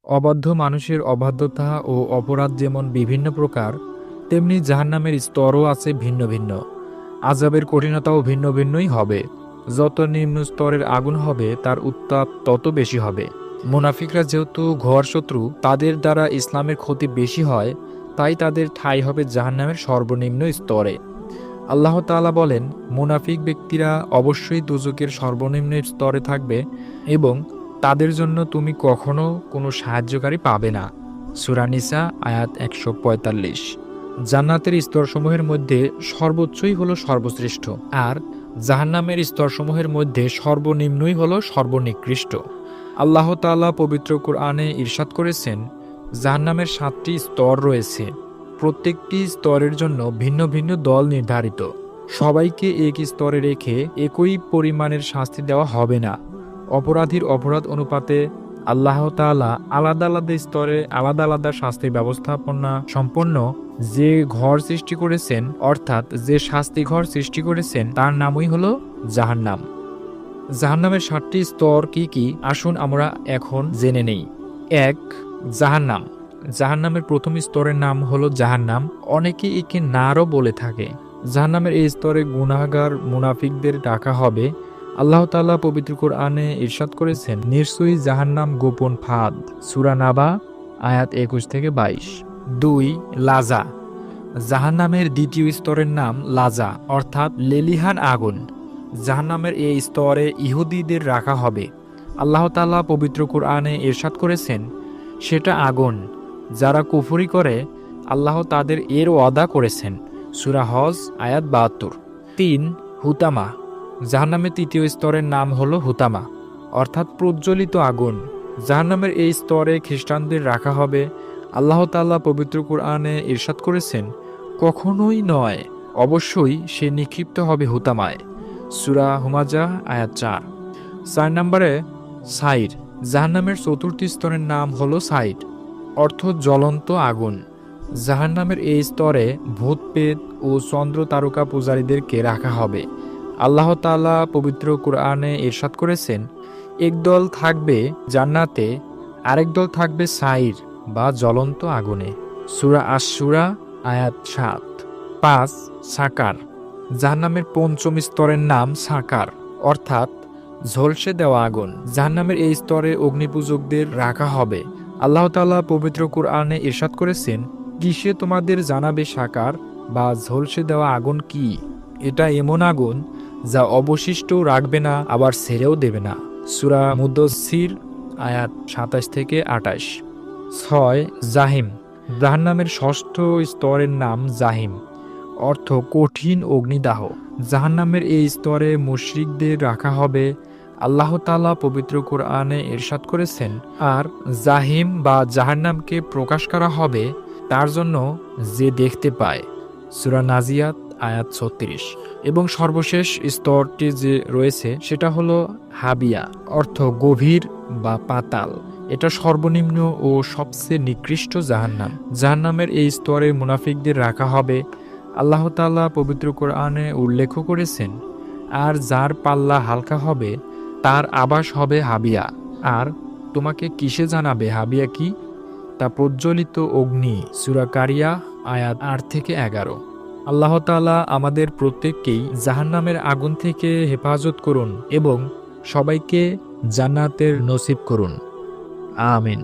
অবাধ্য মানুষের অবাধ্যতা ও অপরাধ যেমন বিভিন্ন প্রকার, তেমনি জাহান্নামের স্তরও আছে ভিন্ন ভিন্ন। আযাবের কঠিনতাও ভিন্ন ভিন্নই হবে। যত নিম্ন স্তরের আগুন হবে তার উত্তাপ তত বেশি হবে। মুনাফিকরা যেহেতু ঘর শত্রু, তাদের দ্বারা ইসলামের ক্ষতি বেশি হয়, তাই তাদের ঠাঁই হবে জাহান্নামের সর্বনিম্ন স্তরে। আল্লাহ তাআলা বলেন, মুনাফিক ব্যক্তিরা অবশ্যই দুজকের সর্বনিম্ন স্তরে থাকবে এবং তাদের জন্য তুমি কখনো কোনো সাহায্যকারী পাবে না। সূরা নিসা আয়াত ১৪৫। জান্নাতের স্তরসমূহের মধ্যে সর্বোচ্চই হলো সর্বশ্রেষ্ঠ, আর জাহান্নামের স্তরসমূহের মধ্যে সর্বনিম্নই হলো সর্বনিকৃষ্ট। আল্লাহ তাআলা পবিত্র কুরআনে ইরশাদ করেছেন, জাহান্নামের ৭টি স্তর রয়েছে। প্রত্যেকটি স্তরের জন্য ভিন্ন ভিন্ন দল নির্ধারিত। সবাইকে এক স্তরে রেখে একই পরিমাণের শাস্তি দেওয়া হবে না। অপরাধীর অপরাধ অনুপাতে আল্লাহ তাআলা আলাদা আলাদা স্তরে আলাদা আলাদা শাস্তির ব্যবস্থাপনা সম্পন্ন যে ঘর সৃষ্টি করেছেন, অর্থাৎ যে শাস্তি ঘর সৃষ্টি করেছেন, তার নামই হলো জাহান্নাম। জাহান্নামের ৭টি স্তর কি কি, আসুন আমরা এখন জেনে নেই। ১. জাহান্নাম। জাহান্নামের প্রথম স্তরের নাম হলো জাহান্নাম। অনেকে একে নারও বলে থাকে। জাহান্নামের এই স্তরে গুনাহগার মুনাফিকদের ডাকা হবে। আল্লাহ তাআলা পবিত্র কুরআনে ইরশাদ করেছেন, নিশ্চয়ই জাহান্নাম গোপন ফাঁদ। সূরা নাবা আয়াত ২১-২২। ২. লাজা। জাহান্নামের দ্বিতীয় স্তরের নাম লাজা, অর্থাৎ লেলিহান আগুন। জাহান্নামের এই স্তরে ইহুদিদের রাখা হবে। আল্লাহ তাআলা পবিত্র কুরআনে ইরশাদ করেছেন, সেটা আগুন, যারা কুফরি করে আল্লাহ তাদের এর ওয়াদা করেছেন। সূরা হজ আয়াত ৭২। ৩. হুতামা। জাহান্নামের তৃতীয় স্তরের নাম হলো হুতামা, অর্থাৎ প্রজ্বলিত আগুন। জাহান্নামের এই স্তরে খ্রিস্টানদের রাখা হবে। আল্লাহ তাআলা পবিত্র কুরআনে ইরশাদ করেছেন, কখনোই নয়, অবশ্যই সে নিক্ষিপ্ত হবে হুতামায়। সূরা হুমাজা আয়াত ৪। ৪ নম্বরে সাইর। জাহান্নামের চতুর্থ স্তরের নাম হলো সাইর, অর্থ জ্বলন্ত আগুন। জাহান্নামের এই স্তরে ভূত প্রেত ও চন্দ্র তারকা পূজারীদেরকে রাখা হবে। আল্লাহ তাআলা পবিত্র কুরআনে ইরশাদ করেছেন, একদল থাকবে জান্নাতে, আরেক দল থাকবে সাইর বা জ্বলন্ত আগুনে। সূরা আশ-শূরা আয়াত ৭। ৫. সাকার। জাহান্নামের পঞ্চম স্তরের নাম সাকার, অর্থাৎ ঝলসে দেওয়া আগুন। জাহান্নামের এই স্তরে অগ্নিপূজকদের রাখা হবে। আল্লাহ তাআলা পবিত্র কুরআনে ইরশাদ করেছেন, কিসে তোমাদের জানাবে সাকার বা ঝলসে দেওয়া আগুন কি? এটা এমন আগুন যা অবশিষ্ট রাখবে না, আবার ছেড়েও দেবে না। সূরা মুদ্দাসসির আয়াত ২৭-২৮। ৬. জাহিম। জাহান্নামের ষষ্ঠ স্তরের নাম জাহিম, অর্থ কঠিন অগ্নিদাহ। জাহান্নামের এই স্তরে মুশরিকদের রাখা হবে। আল্লাহ তাআলা পবিত্র কুরআনে ইরশাদ করেছেন, আর জাহিম বা জাহান্নামকে প্রকাশ করা হবে তার জন্য যে দেখতে পায়। সূরা নাজিয়াত আয়াত ৩৬। এবং সর্বশেষ স্তরটি যে রয়েছে সেটা হলো হাবিয়া, অর্থ গভীর বা পাতাল। এটা সর্বনিম্ন ও সবচেয়ে নিকৃষ্ট জাহান্নাম। জাহান্নামের এই স্তরে মুনাফিকদের রাখা হবে। আল্লাহ তাআলা পবিত্র কোরআনে উল্লেখ করেছেন, আর যার পাল্লা হালকা হবে তার আবাস হবে হাবিয়া। আর তোমাকে কিসে জানাবে হাবিয়া কি? তা প্রজ্বলিত অগ্নি। সূরা কারিয়া আয়াত ৮-১১। আল্লাহ তাআলা আমাদের প্রত্যেককেই জাহান্নামের আগুন থেকে হেফাজত করুন এবং সবাইকে জান্নাতের নসিব করুন। আমিন।